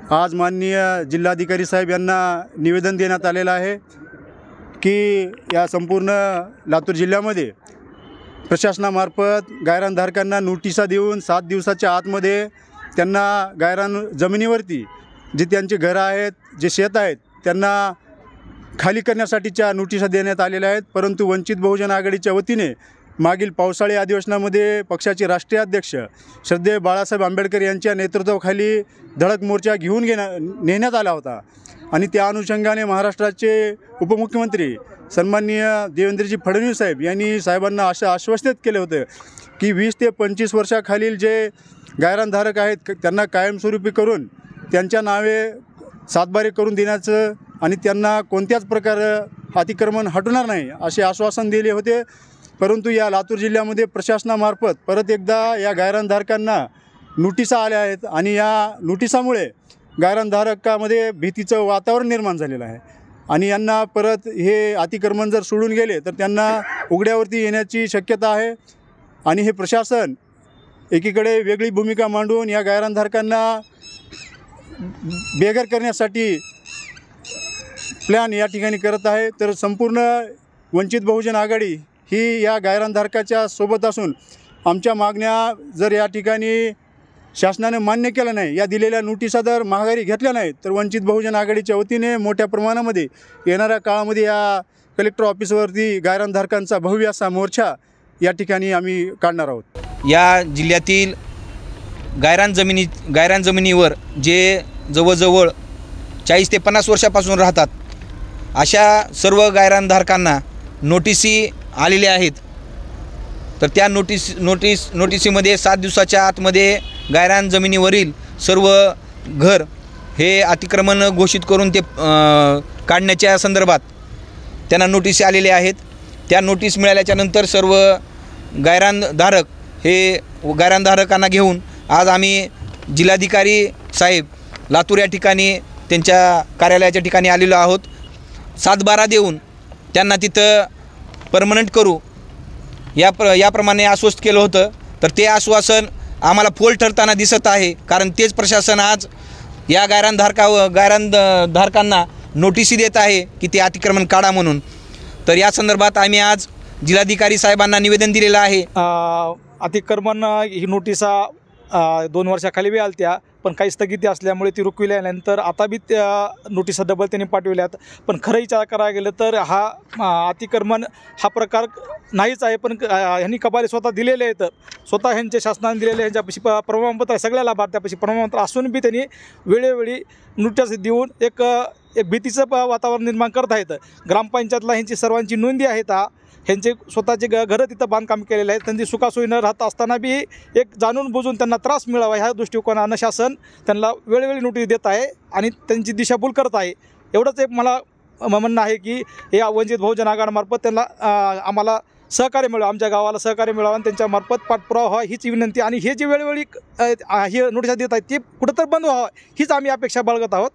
आज माननीय जिल्हाधिकारी साहेब यांना निवेदन देण्यात आलेलं आहे की या संपूर्ण लातूर जिल्ह्यामध्ये प्रशासनामार्फत गायरानधारकांना नोटिसा देऊन 7 दिवसाच्या आतमध्ये त्यांना गायरान जमिनीवरती जे त्यांचे घरं आहेत, जे शेत आहेत, त्यांना खाली करण्यासाठीच्या नोटिसा देण्यात आलेल्या आहेत। परंतु वंचित बहुजन आघाडीच्या वतीने मागील पावसाळी अधिवेशनामध्ये पक्षाचे राष्ट्रीय अध्यक्ष श्रद्धेय बाळासाहेब आंबेडकर यांच्या नेतृत्वाखाली धडक मोर्चा घेऊन नेण्यात आला होता आणि त्या अनुषंगाने महाराष्ट्राचे उपमुख्यमंत्री सन्माननीय देवेंद्रजी फडणवीस साहेब यांनी साहेबांना असं आश्वासित केले होते की 20 ते 25 वर्षाखालील जे गायरानधारक आहेत त्यांना कायमस्वरूपी करून त्यांच्या नावे सातबारे करून देण्याचं आणि त्यांना कोणत्याच प्रकारे अतिक्रमण हटवणार नाही असे आश्वासन दिले होते। परंतु या लातूर जिल्ह्यामध्ये प्रशासनामार्फत परत एकदा या गायरानधारकांना नोटिसा आल्या आहेत आणि या नोटिसामुळे गायरानधारकामध्ये भीतीचं वातावरण निर्माण झालेलं आहे आणि यांना परत हे अतिक्रमण जर सोडून गेले तर त्यांना उघड्यावरती येण्याची शक्यता आहे आणि हे प्रशासन एकीकडे वेगळी भूमिका मांडून या गायरानधारकांना बेघर करण्यासाठी प्लॅन या ठिकाणी करत आहे। तर संपूर्ण वंचित बहुजन आघाडी ही या गायरानधारकाच्या सोबत असून आमच्या मागण्या जर या ठिकाणी शासनाने मान्य केलं नाही, या दिलेल्या नोटिसा जर माघारी घेतल्या नाहीत तर वंचित बहुजन आघाडीच्या वतीने मोठ्या प्रमाणामध्ये येणाऱ्या काळामध्ये या कलेक्टर ऑफिसवरती गायरानधारकांचा भव्य असा मोर्चा या ठिकाणी आम्ही काढणार आहोत। या जिल्ह्यातील गायरान जमिनीवर जे जवळजवळ 40 ते 50 वर्षापासून राहतात अशा सर्व गायरानधारकांना नोटिसी आलेल्या आहेत। तर त्या नोटिसीमध्ये 7 दिवसाच्या आतमध्ये गायरान जमिनीवरील सर्व घर हे अतिक्रमण घोषित करून ते काढण्याच्या संदर्भात त्यांना नोटिसी आलेल्या आहेत। त्या नोटीस मिळाल्याच्यानंतर सर्व गायरानधारकांना घेऊन आज आम्ही जिल्हाधिकारी साहेब लातूर या ठिकाणी त्यांच्या कार्यालयाच्या ठिकाणी आलेलो आहोत। 7/12 देऊन त्यांना तिथं परमनंट करू याप्रमाणे आश्वस्त केलं होतं। तर ते आश्वासन आम्हाला फोल ठरताना दिसत आहे, कारण तेच प्रशासन आज या गायरानधारकांना नोटिसी देत आहे की ते अतिक्रमण काढा म्हणून। तर या संदर्भात आम्ही आज जिल्हाधिकारी साहेबांना निवेदन दिलेलं आहे। अतिक्रमण ही नोटिसा 2 वर्षाखाली बी आलत्या, पण काही स्थगिती असल्यामुळे ती रुकविल्यानंतर आता बी त्या नोटिसा डबल त्यांनी पाठविल्यात। पण खरं विचार करायला गेलं तर हा अतिक्रमण हा प्रकार नाहीच आहे, पण ह्यांनी कबाले स्वतः दिलेले आहेत, स्वतः ह्यांच्या शासनाने दिलेले ह्यांच्यापाशी प्रमाणपत्र आहे, सगळ्या लाभार्थ्यापाशी प्रमाणपत्र असून बी त्यांनी वेळोवेळी नोटीस देऊन एक भीतीचं वातावरण निर्माण करत आहेत। ग्रामपंचायतला ह्यांची सर्वांची नोंदी आहेत, ह्यांचे स्वतःचे घरं तिथं बांधकाम केलेले आहेत। त्यांची सुखासोयीनं राहत असताना बी एक जाणून बुजून त्यांना त्रास मिळावा ह्या दृष्टिकोनानं शासन त्यांना वेळोवेळी नोटीस देत आहे आणि त्यांची दिशाभूल करत आहे। एवढंच एक मला म्हणणं आहे की या वंचित बहुजन आघाडीमार्फत त्यांना आम्हाला सहकार्य मिळावं, आमच्या गावाला सहकार्य मिळावं आणि त्यांच्यामार्फत पाठपुरावा व्हावा हीच विनंती, आणि हे जे वेळोवेळी हे नोटिसा देत आहेत ते कुठंतरी बंद व्हावं हीच आम्ही अपेक्षा बाळगत आहोत।